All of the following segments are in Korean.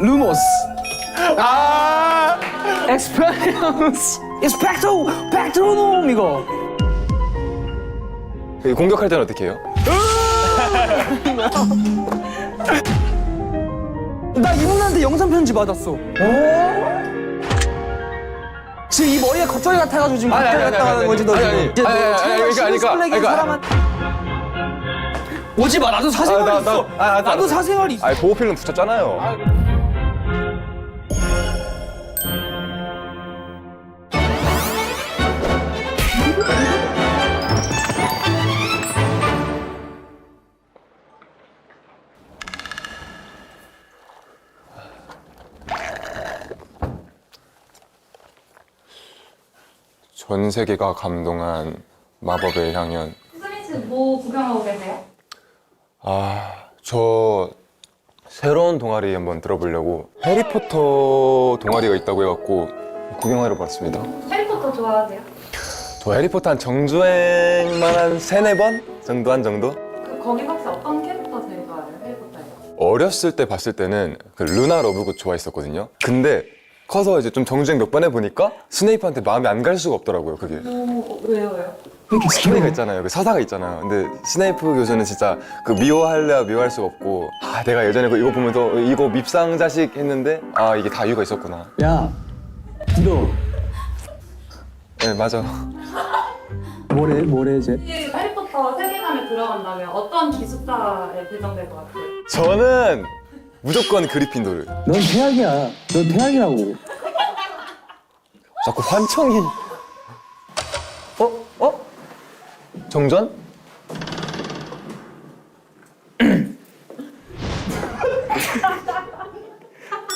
루모스. 아 엑스페리언스. 팩트로놈 이거. 공격할 때는 어떻게 해요? 나 이분한테 영상 편지 받았어. 지금 이 머리가 겉절이 같아가지고 지금 겉절이 같다 하는 거지 너 지금. 이제 너 아니, 오지 마. 나도 사생활 있어. 나도 사생활 있어. 아니 보호필름 붙였잖아요. 전 세계가 감동한 마법의 향연. 수빈 씨 뭐 구경하고 계세요? 저 새로운 동아리 한번 들어보려고 해리포터 동아리가 있다고 해갖고 구경하러 왔습니다. 해리포터 좋아하세요? 저 해리포터 한 정주행만 한 3-4번 정도 한 정도? 거기 혹시 어떤 캐릭터 제일 좋아해요? 해리포터에서? 어렸을 때 봤을 때는 그 루나 러브굿 좋아했었거든요. 근데 커서 이제 좀 정주행 몇 번 해보니까 스네이프한테 마음이 안 갈 수가 없더라고요, 그게. 왜요? 스네이프가 있잖아요. 그 서사가 있잖아요. 근데 스네이프 교수는 진짜 그 미워할래야 미워할 수가 없고, 내가 예전에 이거 보면서 이거 밉상 자식 했는데 이게 다 이유가 있었구나. 야, 너 네, 맞아. 뭐래 이제? 이 해리포터 세계관에 들어간다면 어떤 기숙사에 배정될 것 같아요? 저는 무조건 그리핀도르. 넌 태양이야. 넌 태양이라고. 자꾸 환청이. 정전?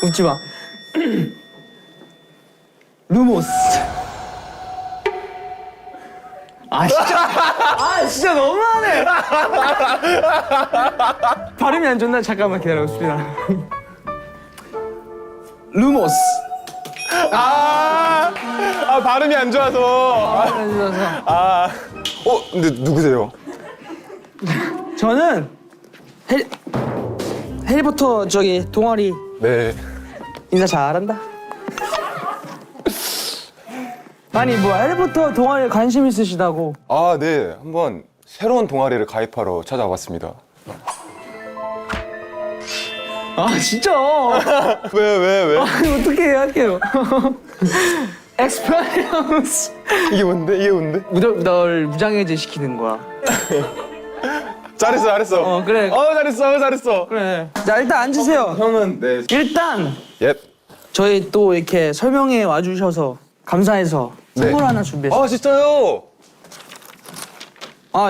웃지 마. 루모스. 진짜 너무하네. 발음이 안 좋나? 잠깐만 기다려, 수빈아. 루모스. 발음이 안 좋아서. 근데 누구세요? 저는 해리포터 동아리 네. 인사 잘한다. 아니 뭐 해리포터 동아리에 관심 있으시다고. 네. 한번 새로운 동아리를 가입하러 찾아왔습니다. 진짜? 왜? 어떻게 할게요. 엑스페리언스. 이게 뭔데? 널 무장해제 시키는 거야. 잘했어. 그래. 잘했어. 그래. 자 일단 앉으세요. 형은 네. 일단 예. 저희 또 이렇게 설명회 와주셔서 감사해서 선물 하나 준비했어요. 진짜요?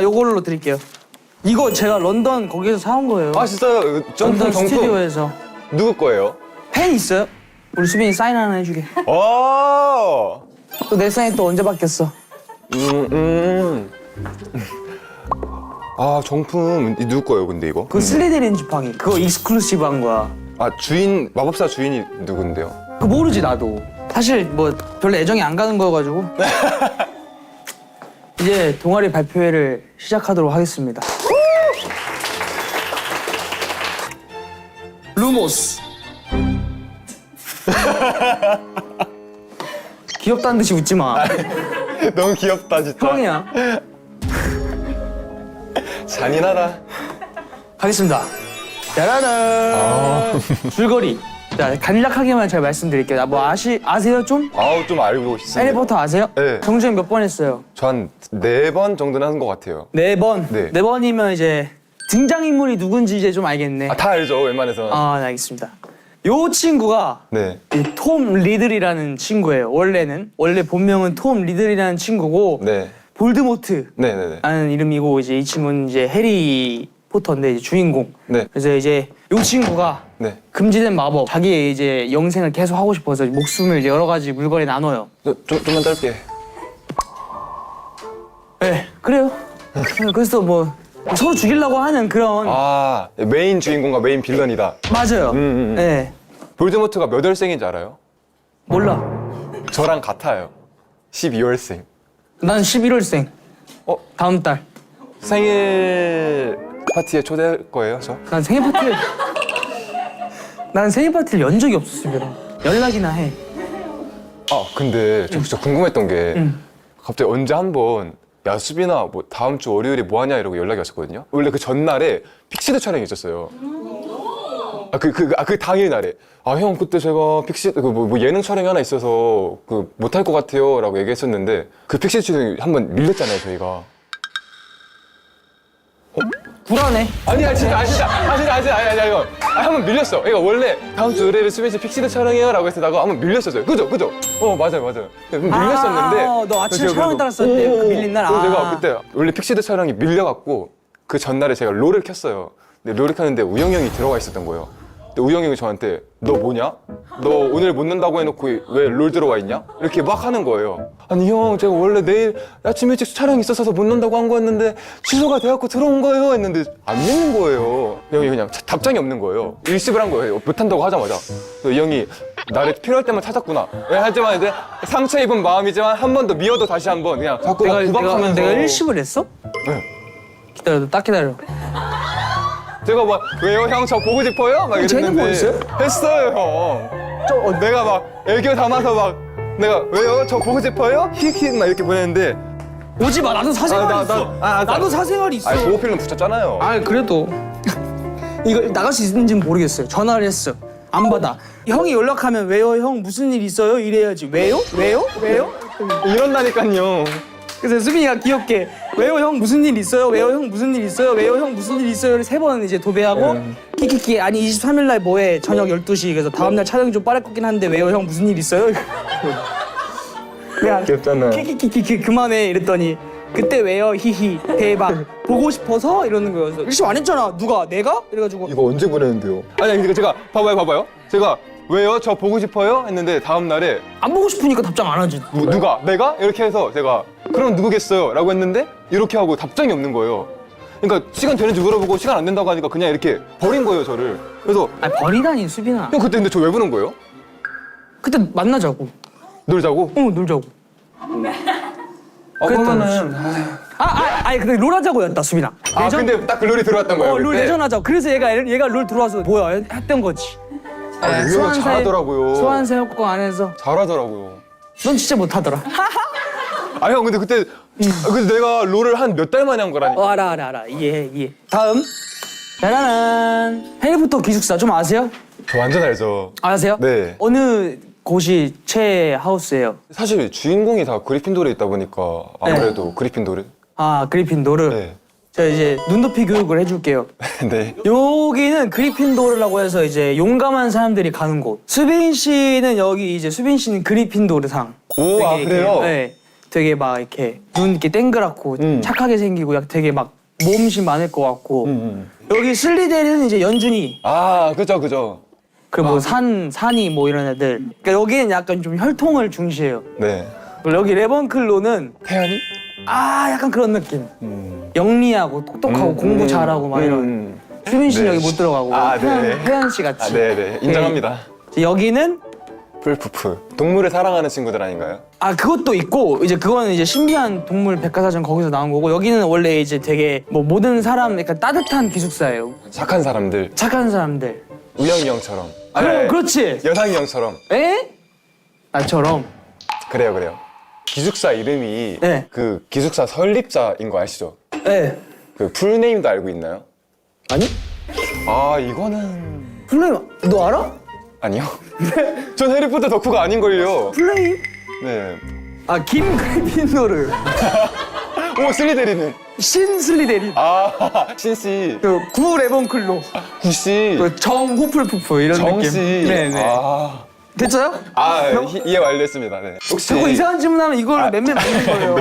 요걸로 드릴게요. 이거 제가 런던 거기서 사온 거예요. 진짜요? 런던 정품. 스튜디오에서. 누구 거예요? 펜 있어요? 우리 수빈이 사인 하나 해주게. 오. 또 내 사인 또 언제 바뀌었어? 정품 누구 거예요, 근데 이거? 그 슬리데린 지팡이. 그거 익스클루시브한 거야. 마법사 주인이 누군데요? 그거 모르지 나도. 사실 뭐 별로 애정이 안 가는 거여가지고. 이제 동아리 발표회를 시작하도록 하겠습니다. 루모스. 귀엽다는 듯이 웃지 마. 너무 귀엽다, 진짜. 형이야. 잔인하다. 가겠습니다. 짜라란. 줄거리. 자, 간략하게만 제가 말씀드릴게요. 뭐 아세요 좀? 좀 알고 있습니다. 해리포터 아세요? 네. 정주행 몇 번 했어요? 저 한 4번 정도는 한 것 같아요. 4번. 네. 4번이면 이제 등장인물이 누군지 이제 좀 알겠네. 다 알죠, 웬만해서. 네, 알겠습니다. 요 친구가 네. 이 톰 리들이라는 친구예요. 원래 본명은 톰 리들이라는 친구고 네. 볼드모트라는 네네네. 이름이고 이제 이 친구는 이제 해리 포터인데 이제 주인공. 네. 그래서 이제 요 친구가 네. 금지된 마법, 자기의 이제 영생을 계속 하고 싶어서 목숨을 이제 여러 가지 물건에 나눠요. 좀만 짧게. 네, 그래요. 그래서 뭐 서로 죽이려고 하는 그런. 메인 주인공과 메인 빌런이다. 맞아요. 네, 볼드모트가 몇 월생인지 알아요? 몰라. 저랑 같아요. 12월생. 난 11월생. 다음 달. 생일 파티에 초대할 거예요, 저? 난 생일 파티를. 난 생일 파티를 연 적이 없어 수빈아. 연락이나 해. 아 근데 저 진짜 궁금했던 게 응. 갑자기 언제 한번 야 수빈아 뭐 다음 주 월요일에 뭐 하냐 이러고 연락이 왔었거든요. 원래 그 전날에 픽시드 촬영이 있었어요. 그 당일 날에 형 그때 제가 픽시드 뭐 예능 촬영이 하나 있어서 그 못할 것 같아요 라고 얘기했었는데 그 픽시드 촬영이 한번 밀렸잖아요 저희가. 불안해. 아니 이거 한번 밀렸어. 그러니까 원래 다음 주 월요일에 수빈 씨 픽시드 촬영해요 라고 했다가 한번 밀렸었어요. 그죠? 맞아요. 밀렸었는데 너 아침에 그래서 촬영에 그거- 따랐었는데 그 밀린 날. 그래서 제가 그때 원래 픽시드 촬영이 밀려갖고 그 전날에 제가 롤을 켰어요. 근데 롤을 켰는데 우영이 형이 들어가 있었던 거예요. 근데 우영이 형이 저한테 너 뭐냐? 너 오늘 못 논다고 해놓고 왜 롤 들어와 있냐? 이렇게 막 하는 거예요. 아니 형 제가 원래 내일 아침 일찍 촬영이 있어서 못 논다고 한 거였는데 취소가 돼갖고 들어온 거예요 했는데 안 믿는 거예요. 형이 그냥 답장이 없는 거예요. 일십을 한 거예요. 못한다고 하자마자. 그래서 이 형이 나를 필요할 때만 찾았구나. 하지만 이제 상처 입은 마음이지만 한 번 더 미워도 다시 한 번 그냥 자꾸 막 구박하면서 내가 일십을 했어? 네. 기다려, 딱 기다려. 제가 막 왜요 형 저 보고 싶어요? 막 쟤는 이랬는데 뭐 했어요? 했어요 형. 내가 막 애교 담아서 막 내가 왜요 저 보고 싶어요? 킥킥 막 이렇게 보냈는데 오지 마, 나도 사생활 있어. 나도 사생활이 있어. 보호필름 붙였잖아요. 그래도 이거 나갈 수 있는지는 모르겠어요. 전화를 했어. 안 받아. 형이 연락하면 왜요? 형 무슨 일 있어요? 이래야지. 왜요? 이런다니까요. 그래서 수빈이가 귀엽게 왜요 형 무슨 일 있어요? 왜요 형 무슨 일 있어요? 왜요 형 무슨 일 있어요?를 3번 이제 도배하고 키키키 아니 23일 날 뭐해? 저녁 12시. 그래서 다음 날 촬영이 좀 빠를 것긴 한데 왜요 형 무슨 일 있어요? 그냥 귀엽잖아. 키키키키 그만해 이랬더니 그때 왜요? 히히 대박 보고 싶어서 이러는 거였어. 일심 안 했잖아. 누가? 내가? 이래가지고 이거 언제 보냈는데요? 아니 이거 제가 봐봐요. 제가 왜요 저 보고 싶어요? 했는데 다음 날에 안 보고 싶으니까 답장 안 하지. 누가? 내가? 이렇게 해서 제가 그럼 누구겠어요? 라고 했는데 이렇게 하고 답장이 없는 거예요. 그러니까 시간 되는지 물어보고 시간 안 된다고 하니까 그냥 이렇게 버린 거예요 저를. 그래서 아니 버리다니 수빈아. 형 그때 근데 저 왜 부른 거예요? 그때 만나자고. 놀자고? 놀자고. 그러면은 아니 근데 롤하자고였다 수빈아. 근데 딱 그 롤이 들어왔던 거예요. 롤 그때? 내전하자고. 그래서 얘가 롤 들어와서 뭐야 했던 거지. 이거 잘하더라고요. 소환사 효과 안에서 잘하더라고요. 넌 진짜 못하더라. 형 근데 그때 근데 내가 롤을 한 몇 달 만에 한 거라니까. 알아 이해. 다음 짜라란 해리포터 기숙사 좀 아세요? 저 완전 알죠. 아세요? 네. 어느 곳이 최애 하우스예요? 사실 주인공이 다 그리핀도르에 있다 보니까 아무래도 그리핀도르. 그리핀도르. 네. 제가 이제 눈높이 교육을 해줄게요. 네. 여기는 그리핀도르라고 해서 이제 용감한 사람들이 가는 곳. 수빈 씨는 여기 이제 수빈 씨는 그리핀도르상. 오, 되게 그래요? 네. 되게 막 이렇게 눈 이렇게 땡그랗고 착하게 생기고 되게 막 모험심 많을 것 같고. 여기 슬리데리는 이제 연준이. 그죠. 그 뭐 산이 뭐 이런 애들. 그러니까 여기는 약간 좀 혈통을 중시해요. 네. 그리고 여기 레번클로는 태연이? 약간 그런 느낌. 영리하고 똑똑하고 공부 잘하고 막 이런. 수빈 씨는 네. 여기 못 들어가고 네. 혜연 씨 같이. 네네. 인정합니다. 여기는 풀푸프. 동물을 사랑하는 친구들 아닌가요? 그것도 있고 이제 그거는 이제 신비한 동물 백과사전 거기서 나온 거고 여기는 원래 이제 되게 뭐 모든 사람 약간 따뜻한 기숙사예요. 착한 사람들. 착한 사람들. 우영이 형처럼. 그렇지. 여상이 형처럼. 에? 나처럼. 그래요. 기숙사 이름이 네. 그 기숙사 설립자인 거 아시죠? 에. 그 풀네임도 알고 있나요? 아니? 이거는 플레임 너 알아? 아니요. 전 해리포터 덕후가 아닌걸요. 플레임? 네. 김 그리핀도르. 오 슬리데리는. 신 슬리데리. 신씨. 구 레번클로. 구씨. 정 후플푸프 이런 느낌. 정씨. 네네. 됐어요? 이해 완료했습니다. 네. 혹시 자꾸 이상한 질문하면 이걸 맴매 맞는 거예요.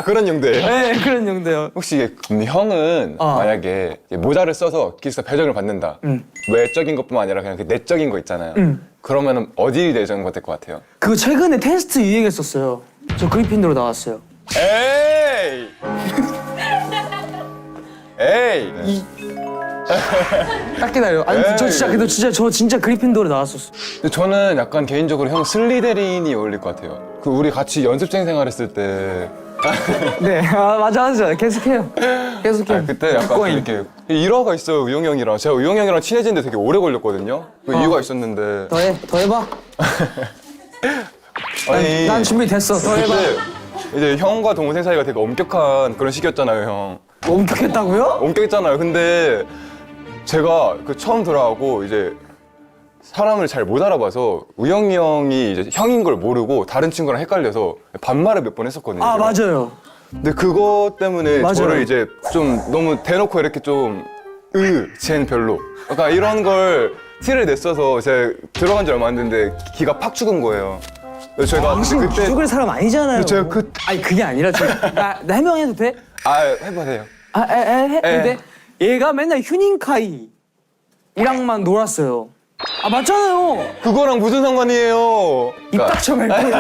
그런 용도예요? 네, 그런 용도요. 혹시 그럼 형은 만약에 모자를 써서 기숙사 배정을 받는다. 외적인 것뿐만 아니라 그냥 그 내적인 거 있잖아요. 그러면은 어디 내정 받을 것 같아요? 그거 최근에 테스트 유행했었어요. 저 그리핀도로 나왔어요. 에이! 딱 기다려. 아니 저 진짜 그리핀도로 나왔었어. 근데 저는 약간 개인적으로 형 슬리데린이 어울릴 것 같아요. 우리 같이 연습생 생활했을 때 네, 맞아. 계속해요. 계속해요. 그때 약간 이렇게 일화가 있어요, 우영이 형이랑. 제가 우영이 형이랑 친해지는데 되게 오래 걸렸거든요. 그 이유가 있었는데. 더 해봐. 아니, 난 준비됐어. 더 해봐. 그때 이제 형과 동생 사이가 되게 엄격한 그런 시기였잖아요, 형. 엄격했다고요? 엄격했잖아요. 근데 제가 그 처음 들어가고 이제 사람을 잘 못 알아봐서 우영이 형이 이제 형인 걸 모르고 다른 친구랑 헷갈려서 반말을 몇 번 했었거든요. 아, 제가. 맞아요. 근데 그것 때문에 맞아요. 저를 이제 좀 너무 대놓고 이렇게 쟨 별로. 약간 이런 걸 티를 냈어서 제가 들어간 지 얼마 안 됐는데 기가 팍 죽은 거예요. 그래서 제가 당신 죽을 사람 아니잖아요. 제가 아니, 그게 아니라 나 해명해도 돼? 해보세요. 해도 돼? 얘가 맨날 휴닝카이랑만 놀았어요. 아, 맞잖아요. 그거랑 무슨 상관이에요? 입 닥쳐 멜포이.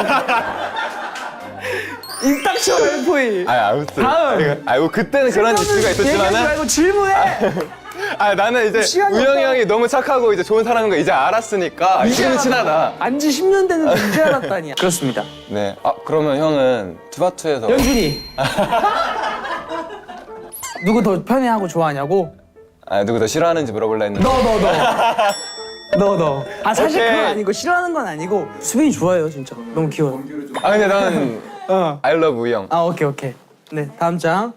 입 닥쳐 멜포이. 아무튼. 다음. 뭐 그때는 그런 이슈가 얘기하지 있었지만은. 말고 질문해. 나는 이제 시간이 우영이 없다. 형이 너무 착하고 이제 좋은 사람인 거 이제 알았으니까 지금은 친하다. 안지 10년 됐는데 이제 알았다니. 그렇습니다. 네. 그러면 형은 투바투에서 연준이. 누구 더 편애하고 좋아하냐고? 누구 더 싫어하는지 물어볼라 했는데. 너. 아, 사실 오케이. 그건 아니고 싫어하는 건 아니고 수빈이 좋아해요, 진짜. 너무 귀여워요. 근데 나는 I love 우영. 오케이. 네, 다음 장.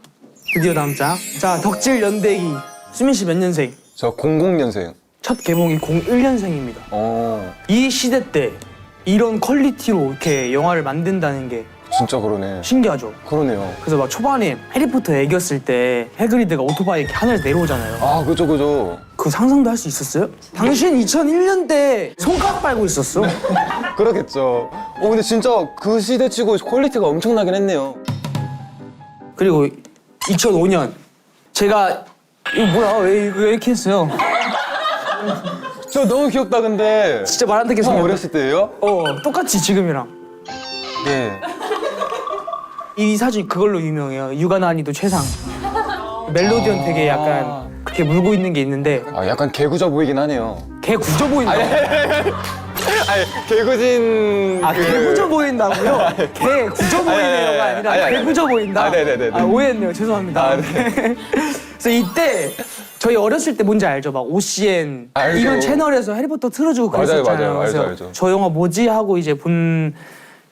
드디어 다음 장. 자, 덕질 연대기. 수민 씨 몇 년생? 저 00년생. 첫 개봉이 01년생입니다. 이 시대 때 이런 퀄리티로 이렇게 영화를 만든다는 게 진짜 그러네. 신기하죠. 그러네요. 그래서 막 초반에 해리포터 애기였을 때 해그리드가 오토바이 이렇게 하늘에서 내려오잖아요. 그죠. 그거 상상도 할 수 있었어요? 당신 2001년 때 손가락 빨고 있었어. 그렇겠죠. 근데 진짜 그 시대치고 퀄리티가 엄청나긴 했네요. 그리고 2005년 제가 이거 뭐야 왜 이렇게 했어요? 저 너무 귀엽다 근데. 진짜 말 안 듣겠어. 형 어렸을 때예요? 똑같이 지금이랑. 네. 이 사진 그걸로 유명해요. 육아난이도 최상. 멜로디언 되게 약간 그렇게 물고 있는 게 있는데 약간 개구져 보이긴 하네요. 개 굳어 보인다. 개구진. 개 굳어 보인다고요? 개 굳어 보이네요가 아니라 개 굳어 보인다. 네네네. 오해했네요. 죄송합니다. 그래서 이때 저희 어렸을 때 뭔지 알죠? 막 OCN 알죠. 이런 채널에서 해리포터 틀어주고 그랬었잖아요. 맞아요. 그래서 알죠. 저 영화 뭐지 하고 이제 본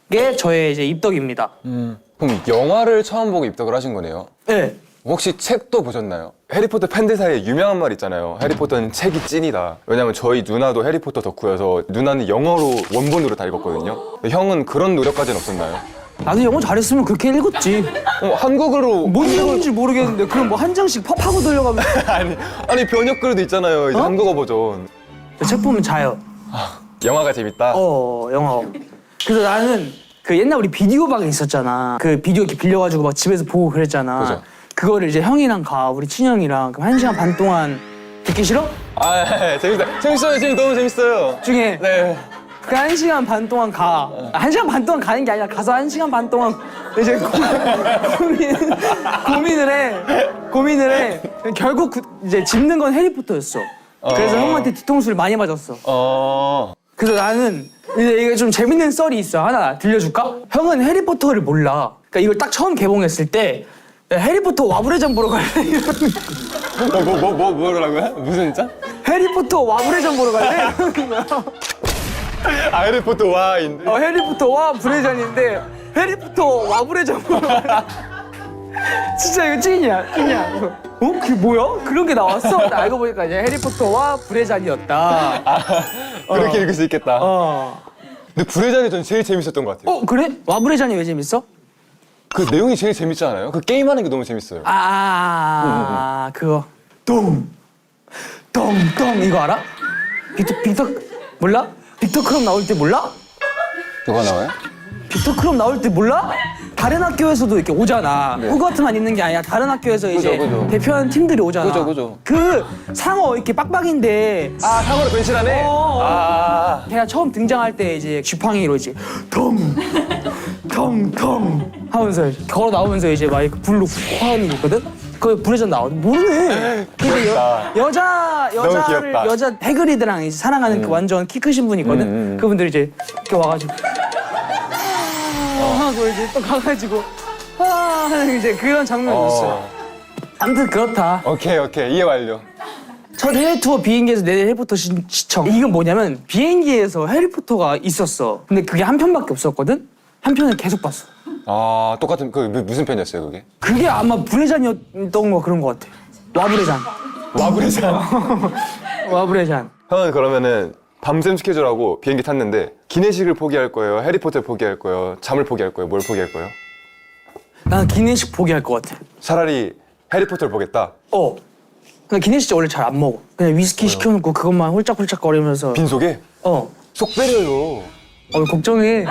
게 저의 이제 입덕입니다. 그럼 영화를 처음 보고 입덕을 하신 거네요? 네. 혹시 책도 보셨나요? 해리포터 팬들 사이에 유명한 말 있잖아요. 해리포터는 책이 찐이다. 왜냐면 저희 누나도 해리포터 덕후여서 누나는 영어로 원본으로 다 읽었거든요. 형은 그런 노력까지는 없었나요? 나도 영어 잘했으면 그렇게 읽었지. 한국어로 뭔 내용인지 모르겠는데 그럼 뭐 한 장씩 팝하고 돌려가면 아니 번역글도 있잖아요. 이제 한국어 버전. 책 보면 자요. 영화가 재밌다. 영어. 그래서 나는 그 옛날 우리 비디오 방에 있었잖아. 그 비디오 이렇게 빌려가지고 막 집에서 보고 그랬잖아. 그죠. 그거를 이제 형이랑 우리 친형이랑 그럼 1시간 반 동안 듣기 싫어? 재밌어요. 너무 재밌어요. 중에 네. 그 1시간 반 동안 1시간 반 동안 가는 게 아니라 가서 1시간 반 동안 이제 고민을 해. 결국 이제 짚는 건 해리포터였어. 그래서 형한테 뒤통수를 많이 맞았어. 그래서 나는 이제 이게 좀 재밌는 썰이 있어. 하나 들려줄까? 형은 해리포터를 몰라. 그러니까 이걸 딱 처음 개봉했을 때 야, 해리포터 와브레전 보러 갈래? 뭐라고요? 무슨 짠? 해리포터 와브레전 보러 갈래? 이러는 거야. 해리포터 와인데. 해리포터 와브레전인데 해리포터 와브레전 보러 갈래? 진짜 이거 찐이야. 그게 뭐야? 그런 게 나왔어? 알고 보니까 이제 해리포터와 브레잔이었다. 그렇게 읽을 수 있겠다. 근데 브레잔이 전 제일 재밌었던 것 같아요. 그래? 와브레잔이 왜 재밌어? 그 내용이 제일 재밌지 않아요? 그 게임하는 게 너무 재밌어요. 그거 똥 이거 알아? 빅터 몰라? 빅터 크롬 나올 때 몰라? 누가 나와요? 빅터 크롬 나올 때 몰라? 다른 학교에서도 이렇게 오잖아. 호그와트만 있는 게 아니라 다른 학교에서 이제 그죠. 대표하는 팀들이 오잖아. 그죠. 그 상어 이렇게 빡빡인데 상어로 변신하네? 걔가 처음 등장할 때 이제 쥐팡이로 이제 텅 하면서 걸어 나오면서 이제 막 이렇게 불로 화하는 게 있거든? 그 브레전 나와. 모르네. 근데 여자 해그리드랑 이제 사랑하는 그 완전 키 크신 분이 있거든? 그분들이 이제 이렇게 와가지고 하고 이제 또 가가지고 하는 이제 그런 장면이었어요. 아무튼 그렇다. 오케이 이해 완료. 첫 해외 투어 비행기에서 내 해리포터 시청. 이건 뭐냐면 비행기에서 해리포터가 있었어. 근데 그게 한 편밖에 없었거든. 한 편을 계속 봤어. 아 똑같은 그 무슨 편이었어요 그게? 그게 아마 불의잔이었던 거 그런 거 같아. 와불의잔. 와브레잔. 와불의잔. 형은 그러면은 밤샘 스케줄하고 비행기 탔는데 기내식을 포기할 거예요? 해리포터를 포기할 거예요? 잠을 포기할 거예요? 뭘 포기할 거예요? 난 기내식 포기할 것 같아. 차라리 해리포터를 보겠다. 나 기내식 원래 잘 안 먹어. 그냥 위스키 시켜놓고 그것만 홀짝홀짝 거리면서. 빈속에? 속 배려요. 걱정해.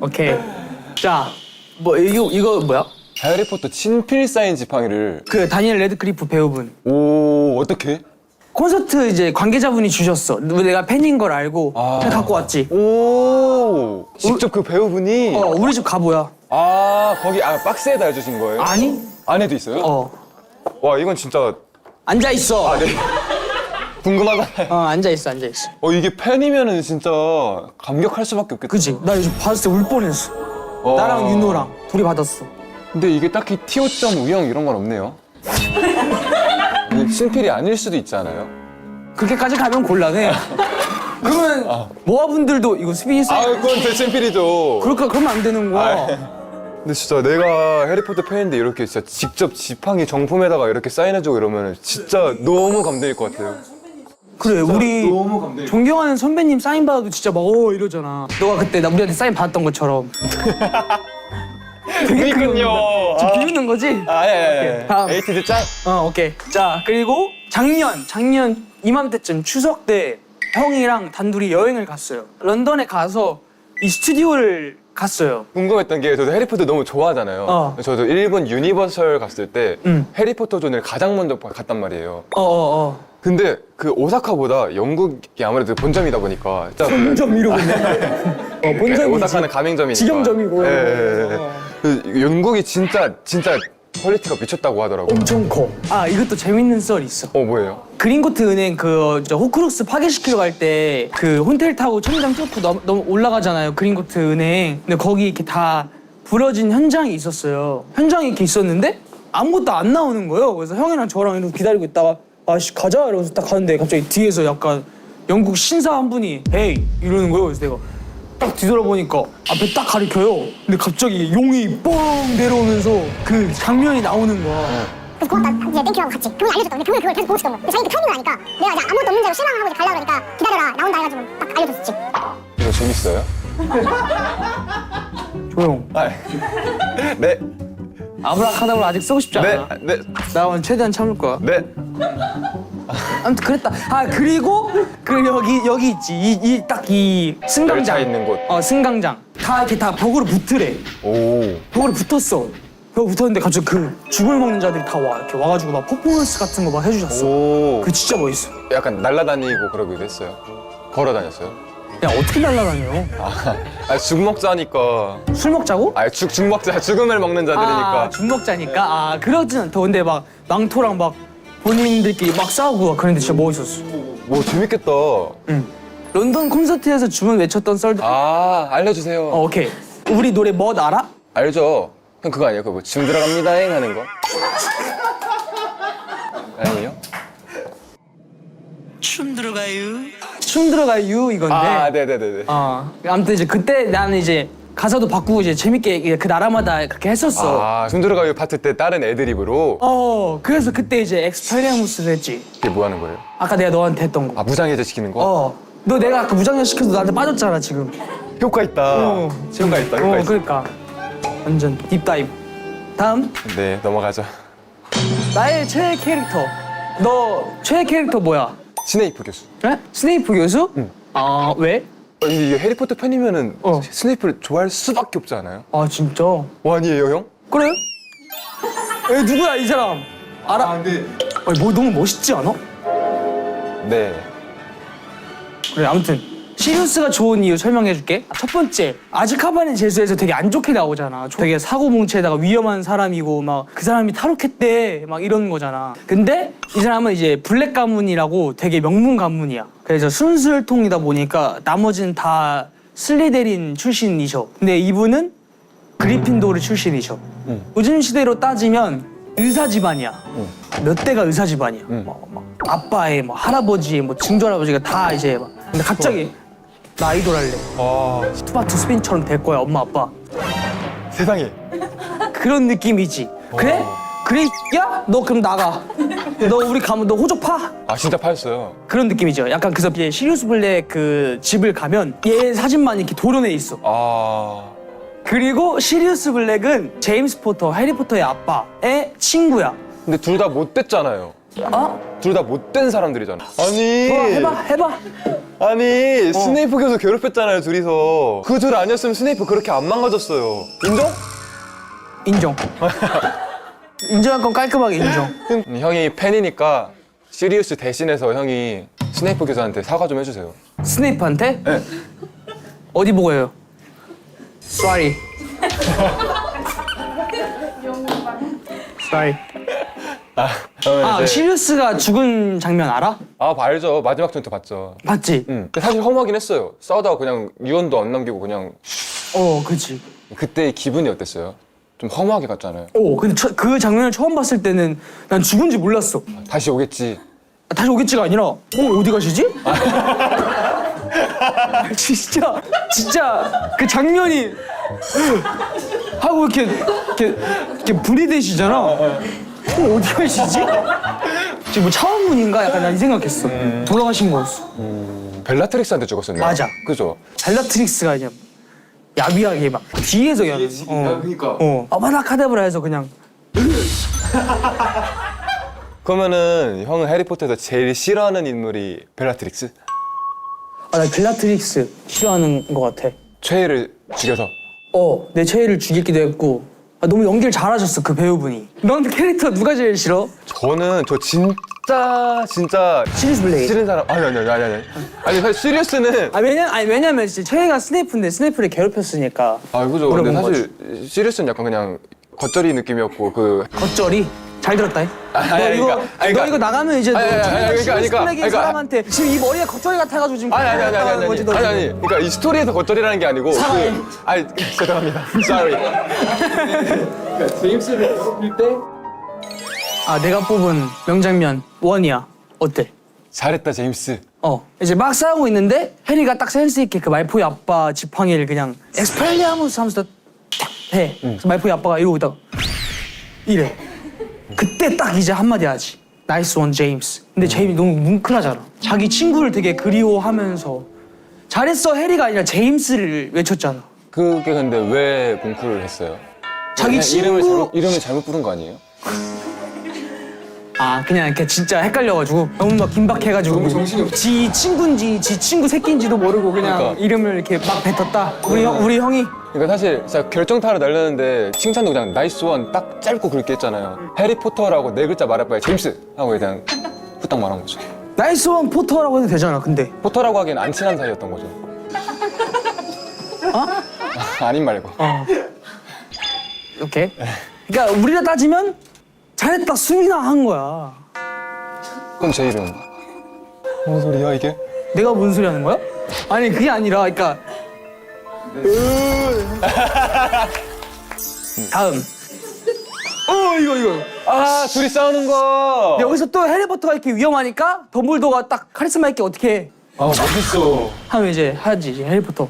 오케이. 자, 뭐 이거 뭐야? 해리포터 친필 사인 지팡이를. 그 다니엘 레드클리프 배우분. 오 어떻게? 콘서트 이제 관계자분이 주셨어. 내가 팬인 걸 알고 그냥 갖고 왔지. 오 직접 그 배우분이. 우리 집 가보야. 거기 박스에다 해주신 거예요? 아니? 안에도 있어요? 와 이건 진짜 앉아 있어. 네. 궁금하잖아요. 앉아 있어. 이게 팬이면은 진짜 감격할 수밖에 없겠다. 그치? 나 요즘 봤을 때 울 뻔했어. 나랑 윤호랑 둘이 받았어. 근데 이게 딱히 T.O.점 우영 이런 건 없네요. 친필이 아닐 수도 있잖아요. 그렇게까지 가면 곤란해. 그러면 모아분들도 이거 수빈이 써. 그건 제 친필이죠. 그러면 안 되는 거야. 근데 진짜 내가 해리포터 팬인데 이렇게 진짜 직접 지팡이 정품에다가 이렇게 사인해주고 이러면 진짜 너무 감동일 것 같아요. 그래, 우리 너무 감동일 것 존경하는 선배님 사인 받아도 진짜 막 이러잖아. 너가 그때 우리한테 사인 받았던 것처럼. 되게 그러니까요. 지금 비웃는 거지? 예. 다음. 에이티즈 짱? 오케이. 자, 그리고 작년 이맘때쯤 추석 때 형이랑 단둘이 여행을 갔어요. 런던에 가서 이 스튜디오를 갔어요. 궁금했던 게 저도 해리포터 너무 좋아하잖아요. 저도 일본 유니버설 갔을 때 해리포터 존을 가장 먼저 갔단 말이에요. 근데 그 오사카보다 영국이 아무래도 본점이다 보니까 본점 이러고 있네. 본점이지. 오사카는 가맹점이니까 직영점이고. 그 영국이 진짜 퀄리티가 미쳤다고 하더라고요. 엄청 커. 이것도 재밌는 썰이 있어. 뭐예요? 그린고트 은행 호크룩스 파괴시키러 갈 때 그 호텔 타고 천장 뚫고 넘 올라가잖아요. 그린고트 은행. 근데 거기 이렇게 다 부러진 현장이 있었어요. 현장이 이렇게 있었는데 아무것도 안 나오는 거예요. 그래서 형이랑 저랑 이러고 기다리고 있다가 아씨 가자 이러면서 딱 가는데 갑자기 뒤에서 약간 영국 신사 한 분이 헤이 이러는 거예요. 그래서 내가 딱 뒤돌아보니까 앞에 딱 가리켜요. 근데 갑자기 용이 뻥 내려오면서 그 장면이 나오는 거야. 그래서 고맙다 이제 땡큐라고 갔지. 그분이 알려줬다. 근데 그분이 그걸 계속 보고 있었던 거야. 자기가 팬인 거 아니까 내가 이제 아무것도 없는 대로 실망을 하고 이제 가려고 그러니까 기다려라 나온다 해가지고 딱 알려줬었지. 이거 재밌어요? 조용. 네. 아브라카다브라 아직 쓰고 싶지 않아. 네. 나 오늘 최대한 참을 거야. 네. 아무튼 그랬다. 그리고 여기 있지. 이 딱 이 승강장 열차 있는 곳. 승강장. 다 이렇게 다 벽으로 붙으래. 벽으로 붙었어. 벽 붙었는데 갑자기 그 죽을 먹는 자들이 다 와. 이렇게 와가지고 막 퍼포먼스 같은 거 막 해주셨어. 그거 진짜 멋있어. 약간 날라다니고 그러기도 했어요. 걸어 다녔어요. 야 어떻게 날라다녀? 죽 먹자니까. 술 먹자고? 죽 먹자. 죽음을 먹는 자들이니까. 죽 먹자니까? 그러진 않다. 근데 막 망토랑 막 본인들끼리 막 싸우고 그런데 진짜 멋있었어. 뭐 재밌겠다. 응. 런던 콘서트에서 주문 외쳤던 썰들. 알려주세요. 오케이. 우리 노래 뭐 알아? 알죠. 형 그거 아니에요? 그거 뭐 짐 들어갑니다잉 하는 거? 아니에요? 춤 들어가요 이건데. 네네네네. 아무튼 이제 그때 나는 이제 가사도 바꾸고 이제 재밌게 그 나라마다 그렇게 했었어. 숨 들어가요 파트 때 다른 애드립으로. 그래서 그때 이제 엑스펠리아무스를 했지. 그게 뭐 하는 거예요? 아까 내가 너한테 했던 거. 무장해제 시키는 거? 너 내가 아까 무장해 시켜서 나한테 빠졌잖아 지금. 효과 있다. 효과 있다. 그러니까 완전 딥다이브. 다음 네, 넘어가죠. 나의 최애 캐릭터. 너 최애 캐릭터 뭐야? 스네이프 교수. 에? 스네이프 교수? 응. 왜? 이게 해리포터 팬이면은 스네이프를 좋아할 수밖에 없지 않아요? 진짜? 아니에요, 형? 그래? 누구야 이 사람? 알아? 근데 뭐 너무 멋있지 않아? 네. 그래 아무튼 시리우스가 좋은 이유 설명해줄게. 첫 번째 아즈카반의 제수에서 되게 안 좋게 나오잖아. 되게 사고뭉치에다가 위험한 사람이고 막 그 사람이 탈옥했대 막 이런 거잖아. 근데 이 사람은 이제 블랙 가문이라고 되게 명문 가문이야. 그래서 순술통이다 보니까 나머지는 다 슬리데린 출신이셔. 근데 이분은 그리핀도르 출신이셔. 요즘 시대로 따지면 의사 집안이야. 몇 대가 의사 집안이야. 막 아빠의 뭐 할아버지의 뭐 증조할아버지가 다 이제 막. 근데 갑자기 나 아이돌 할래. 투바투 스핀처럼 될 거야 엄마 아빠. 세상에. 그런 느낌이지. 그래? 그래? 야? 너 그럼 나가. 너 우리 가면 너 호적 파? 아 진짜 파였어요. 그런 느낌이죠. 약간 그래서 이제 시리우스 블랙 그 집을 가면 얘 사진만 이렇게 도련해 있어. 아 그리고 시리우스 블랙은 제임스 포터, 해리포터의 아빠의 친구야. 근데 둘 다 못됐잖아요. 어? 둘 다 못된 사람들이잖아. 아니. 해봐. 아니 스네이프 교수 괴롭혔잖아요 둘이서. 그 둘 아니었으면 스네이프 그렇게 안 망가졌어요. 인정? 인정. 인정할 건 깔끔하게 인정. 형이 팬이니까 시리우스 대신해서 형이 스네이프 교수한테 사과 좀 해주세요. 스네이프한테? 네. 어디 보고 해요? Sorry. Sorry. 아, 시리우스가 죽은 장면 알아? 아 알죠. 마지막 전투 봤죠. 봤지? 근데 사실 험하긴 했어요. 싸우다가 그냥 유언도 안 남기고 그냥. 그치. 그때 기분이 어땠어요? 좀 허무하게 갔잖아요. 근데 그 장면을 처음 봤을 때는 난 죽은지 몰랐어. 다시 오겠지. 다시 오겠지가 아니라 어디 가시지? 진짜 그 장면이 하고 이렇게 분리되시잖아. 어디 가시지? 지금 뭐 차원문인가? 약간 난 이 생각했어. 돌아가신 거였어. 벨라트릭스한테 죽었었네요. 맞아. 그죠? 벨라트릭스가 그냥 야비하게 막 뒤에서 그냥 그러니까. 아바다 카데브라 해서 그냥 그러면은 형은 해리포터에서 제일 싫어하는 인물이 벨라트릭스? 나 벨라트릭스 싫어하는 것 같아. 최애를 죽여서. 내 최애를 죽이기도 했고 너무 연기를 잘하셨어 그 배우분이. 넌 캐릭터 누가 제일 싫어? 저는 저 진짜 시리우스 블랙. 싫은 사람. 아니 사실 시리우스는. 왜냐면 진짜 최애가 스네이프인데 스네이프를 괴롭혔으니까. 그죠. 근데 물어본 사실 시리우스는 약간 그냥 겉절이 느낌이었고 겉절이 잘 들었다. 너 이거 나가면 이제 시리우스 블랙인 사람한테 지금 이 머리가 겉절이 같아가지고 지금 아니. 그러니까 이 스토리에서 겉절이라는 게 아니고 사과해. 죄송합니다. Sorry. 제임스를 괴롭힐 때 내가 뽑은 명장면 원이야. 어때? 잘했다 제임스. 이제 막 싸우고 있는데 해리가 딱 센스 있게 그 말포의 아빠 지팡이를 그냥 엑스펠리아무스 하면서 딱 해. 그래서 말포의 아빠가 이러고 있다가 이래. 그때 딱 이제 한마디 하지. 나이스 원 제임스. 근데 제임이 너무 뭉클하잖아. 자기 친구를 되게 그리워하면서 잘했어 해리가 아니라 제임스를 외쳤잖아. 그게 근데 왜 뭉클을 했어요? 자기 친구 이름을 잘못 부른 거 아니에요? 그냥 이렇게 진짜 헷갈려가지고 너무 막 긴박해가지고 너무 정신이 없어. 지 친구인지 지 친구 새끼인지도 모르고 그냥 그러니까. 이름을 이렇게 막 뱉었다. 우리 형이 그러니까 사실 진짜 결정타를 날렸는데 칭찬도 그냥 나이스 원 딱 짧고 굵게 했잖아요. 해리포터라고 네 글자 말할 바에 제임스 하고 그냥 후딱 말한 거죠. 나이스 원 포터라고 해도 되잖아. 근데 포터라고 하기엔 안 친한 사이였던 거죠. 아님 말고. 이렇게. 그러니까 우리가 따지면 잘했다 수빈아 한 거야. 그럼 제 이름 무슨 소리야 이게? 내가 뭔 소리 하는 거야? 아니 그게 아니라 그러니까 다음. 이거. 둘이 싸우는 거. 여기서 또 해리포터가 이렇게 위험하니까 덤블도가 딱 카리스마 있게 어떻게 해? 멋있어. 하면 이제 하지 이제 해리포터.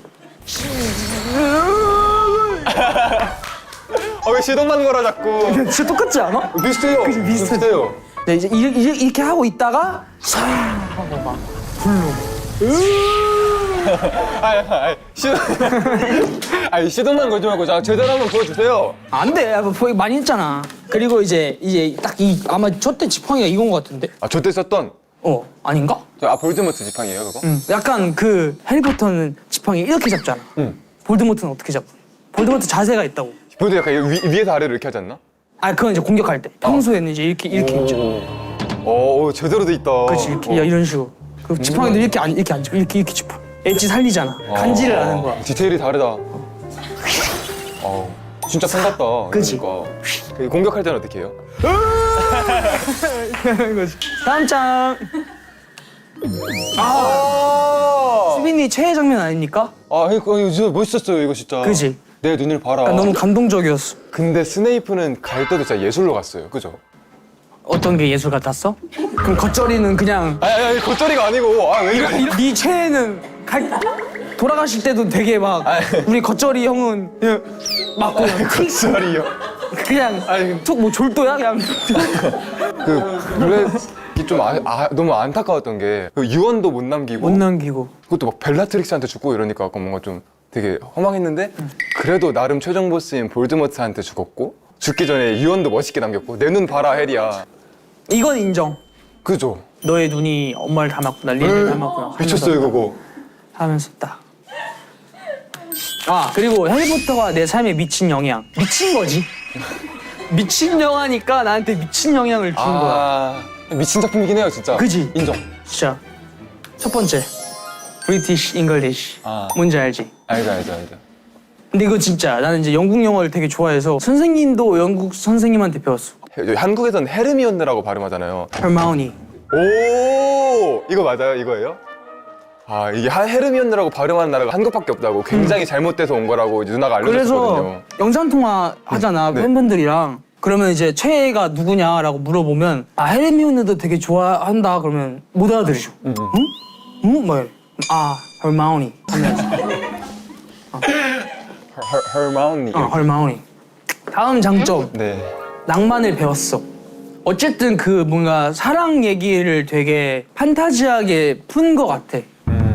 왜 시동만 걸어 자꾸? 진짜 똑같지 않아? 비슷해요. 그치, 비슷해. 비슷해요. 네, 이제 이렇게 하고 있다가 싹 하고 막 불러. 시동만 걸지 말고 제대로 한번 보여주세요. 안 돼. 많이 했잖아. 그리고 이제 딱 아마 저때 지팡이가 이건 것 같은데. 저때 썼던. 아닌가? 볼드모트 지팡이에요 그거? 약간 그 해리포터는 지팡이 이렇게 잡잖아. 볼드모트는 어떻게 잡아? 볼드모트 자세가 있다고. 볼드 약간 위에서 아래로 이렇게 하지 않나? 그건 이제 공격할 때. 평소에는 이제 이렇게 있죠. 제대로 돼 있다. 그렇지 이렇게 이런 식으로. 그 지팡이도 이렇게 안 잡고 이렇게 짚어. 엣지 살리잖아. 간지를 하는 거야. 디테일이 다르다. 진짜 팬 같다. 그치? 그러니까. 공격할 때는 어떻게 해요? 다음 장. 수빈이 최애 장면 아닙니까? 이거 진짜 멋있었어요 이거 진짜. 그지? 내 눈을 봐라. 너무 감동적이었어. 근데 스네이프는 갈 때도 진짜 예술로 갔어요. 그죠? 어떤 게 예술 같았어? 그럼 겉절이는 그냥 아니 겉절이가 아니고 왜 이래? 네 최애는 돌아가실 때도 되게 막 우리 겉절이 형은 그냥 막 겉절이요? 그냥 아니. 툭 뭐 졸도야 그냥. 그 블랙이 좀 너무 안타까웠던 게 그 유언도 못 남기고 못 남기고. 그것도 막 벨라트릭스한테 죽고 이러니까 아까 뭔가 좀 되게 허망했는데 그래도 나름 최종 보스인 볼드모트한테 죽었고 죽기 전에 유언도 멋있게 남겼고 내 눈 봐라 해리야. 이건 인정. 그죠? 너의 눈이 엄마를 닮았구나, 릴리를 닮았구나. 미쳤어요 그거. 하면서 딱. 아 그리고 해리포터가 내 삶에 미친 영향. 미친 거지. 미친 영화니까 나한테 미친 영향을 준 거야. 미친 작품이긴 해요 진짜. 그지? 인정. 진짜. 첫 번째, 브리티시 잉글리시. 뭔지 알지? 알죠. 근데 이거 진짜 나는 이제 영국 영어를 되게 좋아해서 선생님도 영국 선생님한테 배웠어. 한국에서는 헤르미온느라고 발음하잖아요. hermione. 오 이거 맞아요? 이거예요? 이게 헤르미온느라고 발음하는 나라가 한국밖에 없다고 굉장히 잘못돼서 온 거라고 이제 누나가 그래서 알려줬거든요. 영상통화 하잖아 네. 팬분들이랑. 그러면 이제 최애가 누구냐라고 물어보면 헤르미온느도 되게 좋아한다 그러면 못 알아들으셔. 응? 응? 뭐 hermione 하면서. 헤르마운니. hermione. 다음 장점. 네. 낭만을 배웠어. 어쨌든 그 뭔가 사랑 얘기를 되게 판타지하게 푼 것 같아.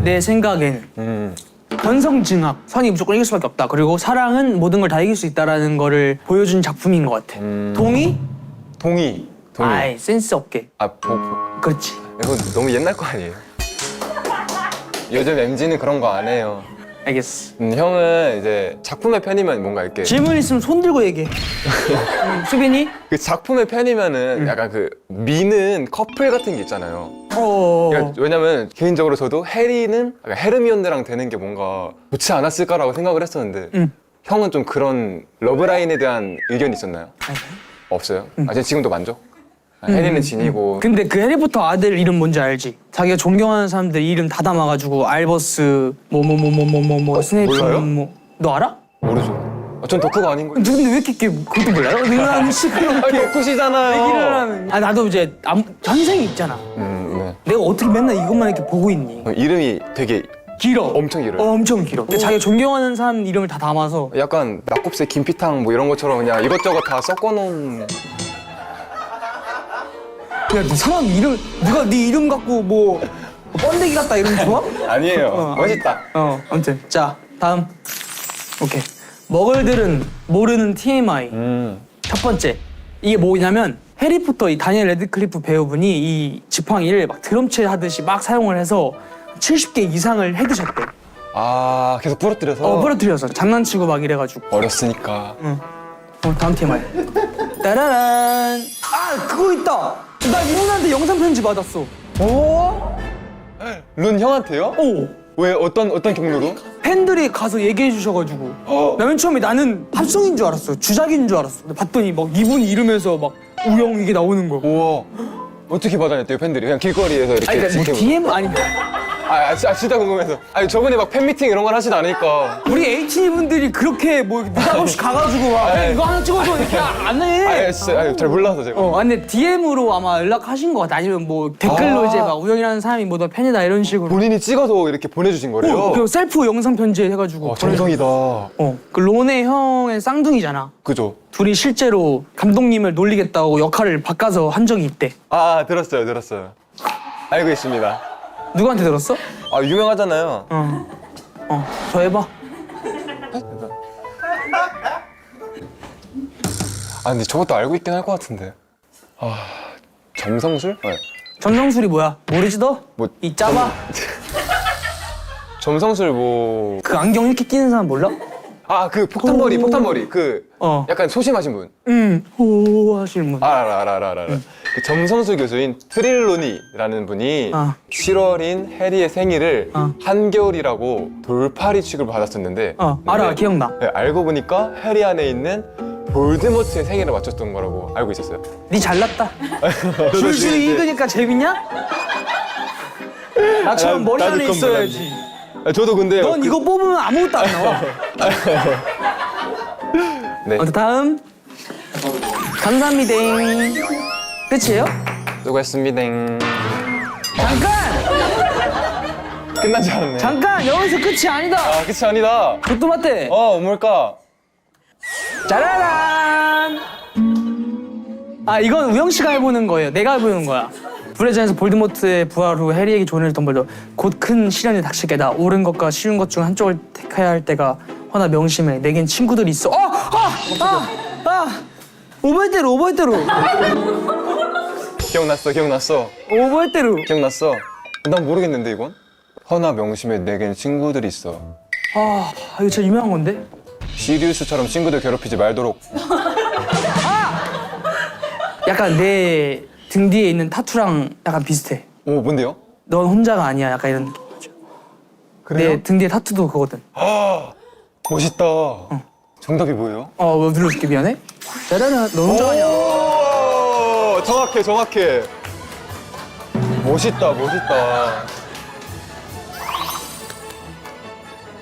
내 생각에는. 권성징악. 선이 무조건 이길 수밖에 없다. 그리고 사랑은 모든 걸 다 이길 수 있다라는 거를 보여준 작품인 것 같아. 동의? 동의. 아이 센스 없게. 그렇지. 이거 너무 옛날 거 아니에요? 요즘 MZ는 그런 거 안 해요. 알겠어. 형은 이제 작품의 팬이면 뭔가 이렇게 질문 있으면 손 들고 얘기해. 수빈이? 그 작품의 팬이면은 약간 그 미는 커플 같은 게 있잖아요. 그러니까 왜냐면 개인적으로 저도 해리는 약간 헤르미온느랑 되는 게 뭔가 좋지 않았을까라고 생각을 했었는데 형은 좀 그런 러브라인에 대한 의견이 있었나요? 없어요? 지금도 만족? 해리는 진이고. 근데 그 해리포터 아들 이름 뭔지 알지? 자기가 존경하는 사람들 이름 다 담아가지고 알버스 스네이프 몰라요? 너 알아? 모르죠. 전 덕후가 아닌 거예요. 근데 왜 이렇게 그것도 몰라요? 누나는 시끄럽게 덕후시잖아요. 얘기를 하는. 나도 이제 현생이 있잖아. 네. 내가 어떻게 맨날 이것만 이렇게 보고 있니? 이름이 되게 길어. 엄청 길어요. 엄청 길어. 근데 자기가 존경하는 사람 이름을 다 담아서. 약간 낙곱새 김피탕 뭐 이런 것처럼 그냥 이것저것 다 섞어놓은. 야, 너 사람 이름 누가 네 이름 갖고 뭐 번데기 같다 이런 거 좋아? 아니에요. 멋있다. 아무튼 자 다음. 오케이. 머글들은 모르는 TMI. 첫 번째, 이게 뭐냐면 해리포터 이 다니엘 레드클리프 배우분이 이 지팡이를 막 드럼체 하듯이 막 사용을 해서 70개 이상을 해드셨대. 계속 부러뜨려서. 부러뜨려서 장난치고 막 이래가지고. 어렸으니까. 다음 TMI. 따라란. 그거 있다. 나 이분한테 영상 편지 받았어. 룬 형한테요? 왜 어떤 경로로? 팬들이 가서 얘기해 주셔가지고 나 맨 처음에 나는 합성인 줄 알았어. 주작인 줄 알았어. 근데 봤더니 막 이분 이름에서 막 우영 이게 나오는 거야. 우와. 어떻게 받아냈대요 팬들이? 그냥 길거리에서 이렇게. 그러니까 뭐 DM 아니 진짜 궁금해서. 저번에 막 팬미팅 이런 걸 하진 않으니까. 우리 H 분들이 그렇게 뭐 느닷없이 가가지고 막 야, 이거 하나 찍어줘 이렇게 안 해. 진짜 잘 몰라서 제가. 근데 DM으로 아마 연락하신 것 같아. 아니면 뭐 댓글로 이제 막 우영이라는 사람이 뭐 너 팬이다 이런 식으로. 본인이 찍어서 이렇게 보내주신 거래요? 그리고 셀프 영상 편지 해가지고. 정성이다. 그 론의 형의 쌍둥이잖아. 그죠? 둘이 실제로 감독님을 놀리겠다고 역할을 바꿔서 한 적이 있대. 들었어요. 알고 있습니다. 누구한테 들었어? 유명하잖아요. 저 해봐. 근데 저것도 알고 있긴 할 것 같은데. 점성술? 네. 점성술이 뭐야? 모르지 너? 이 짜봐. 점성술 뭐. 그 안경 이렇게 끼는 사람 몰라? 그 폭탄머리. 약간 소심하신 분. 호 하시는 분. 알아. 그 점성술 교수인 트릴로니라는 분이 7월인 해리의 생일을 한겨울이라고 돌팔이 취급을 받았었는데. 알아, 기억나. 네, 알고 보니까 해리 안에 있는 볼드모트의 생일을 맞췄던 거라고 알고 있었어요. 니 잘났다. 줄줄이 읽으니까 재밌냐? 나처럼 머리 안에 있어야지. 저도 근데 넌 이거 뽑으면 아무것도 안 나와. 네. 다음. 감사합니다. 끝이에요? 수고했습니다. 잠깐! 끝나지 않았네. 잠깐! 여기서 끝이 아니다. 아, 끝이 아니다. 그것도 맞대. 뭘까? 짜라란! 아, 이건 우영 씨가 해보는 거예요. 내가 해보는 거야. 불의 전에서 볼드모트의 부활 후 해리에게 조언을 덤블도 곧 큰 시련이 닥칠 게다. 옳은 것과 쉬운 것 중 한쪽을 택해야 할 때가 허나 명심해. 내겐 친구들이 있어. 오버했대로. 기억났어. 오버했대로. 기억났어. 난 모르겠는데 이건? 허나 명심해 내겐 친구들이 있어. 이거 진짜 유명한 건데? 시리우스처럼 친구들 괴롭히지 말도록. 약간 내 등 뒤에 있는 타투랑 약간 비슷해. 오, 뭔데요? 넌 혼자가 아니야. 약간 이런 느낌. 내 등 뒤에 타투도 그거든. 멋있다. 정답이 뭐예요? 뭐 눌러줄게. 미안해. 짜라란. 너 혼자 아니야. 오, 정확해. 멋있다.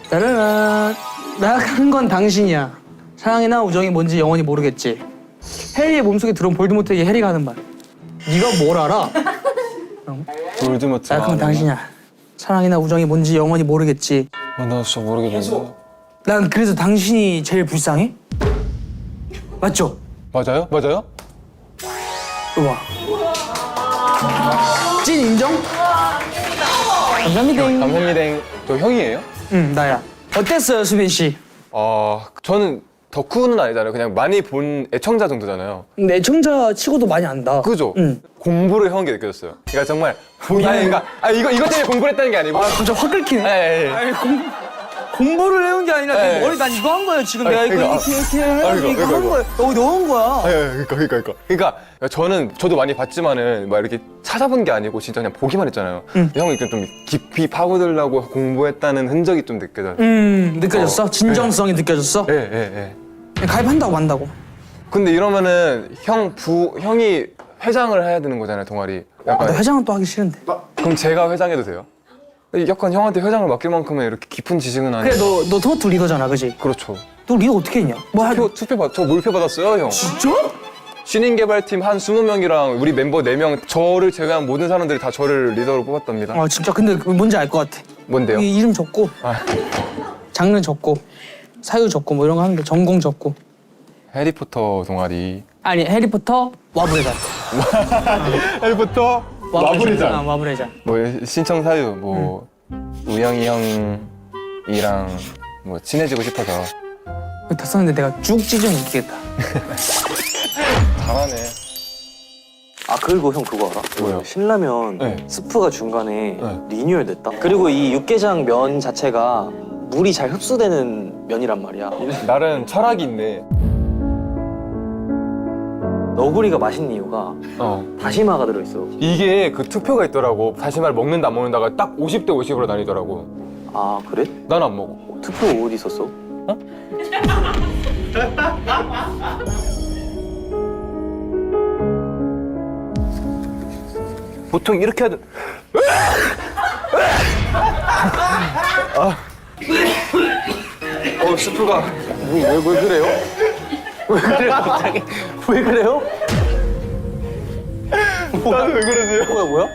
짜라란. 나 한 건 당신이야. 사랑이나 우정이 뭔지 영원히 모르겠지. 해리의 몸속에 들어온 볼드모트에게 해리가 하는 말. 네가 뭘 알아? 볼드모트. 나 그건 당신이야. 사랑이나 우정이 뭔지 영원히 모르겠지. 나 진짜 모르겠는데. 난 그래서 당신이 제일 불쌍해? 맞죠? 맞아요? 이거 봐. 찐 인정? 감사합니다. 감사합니다. 저 형이에요? 응, 나야. 어땠어요, 수빈 씨? 저는 덕후는 아니잖아요. 그냥 많이 본 애청자 정도잖아요. 근데 애청자 치고도 많이 안다. 그죠? 응. 공부를 해온 게 느껴졌어요. 그러니까 정말 이거 때문에 공부를 했다는 게 아니고. 진짜 확 긁히네. 예. 아니, 공부를 해온 게 아니라 내 예. 머리 난 이거 한 거예요 지금. 내가 이거 그러니까. 이렇게 해가지고 이거 한 거야. 너 한 거야. 그러니까 저도 많이 봤지만은 막 이렇게 찾아본 게 아니고 진짜 그냥 보기만 했잖아요. 형이 좀 깊이 파고들려고 공부했다는 흔적이 좀 느껴져요. 느껴졌어? 진정성이 느껴졌어? 예. 가입한다고 만다고. 근데 이러면은 형이 회장을 해야 되는 거잖아요, 동아리. 약간 나 회장은 또 하기 싫은데. 그럼 제가 회장해도 돼요? 약간 형한테 회장을 맡길 만큼의 이렇게 깊은 지식은 아니에요. 그래 너 토마토 리더잖아, 그지? 그렇죠. 너 리더 어떻게 했냐? 저 몰표 받았어요, 형. 진짜? 신인 개발팀 한 20명이랑 우리 멤버 4명, 저를 제외한 모든 사람들이 다 저를 리더로 뽑았답니다. 진짜. 근데 뭔지 알 것 같아. 뭔데요? 이름 적고 장르 적고 사유 적고 뭐 이런 거 하는데 전공 적고. 해리포터 동아리. 아니 해리포터 와브레잔. 해리포터 와브레잔. 와브레잔. 뭐 신청 사유 뭐 우영이 형이랑 뭐 친해지고 싶어서. 다 썼는데 내가 쭉 찢으면 웃기겠다. 잘하네. 그리고 형 그거 알아? 뭐요? 신라면 네. 스프가 중간에 네. 리뉴얼 됐다? 그리고 이 육개장 면 자체가 물이 잘 흡수되는 면이란 말이야. 나름 철학이 있네. 너구리가 맛있는 이유가 다시마가 들어있어. 이게 그 투표가 있더라고. 다시마를 먹는다 안 먹는다가 딱 50대 50으로 나뉘더라고. 아 그래? 난 안 먹어. 투표 어디 있었어? 보통 이렇게 하든. 스프가 왜 그래요? 왜 그래요 갑자기? 왜 그래요? 나도 왜 그러세요? 뭐야?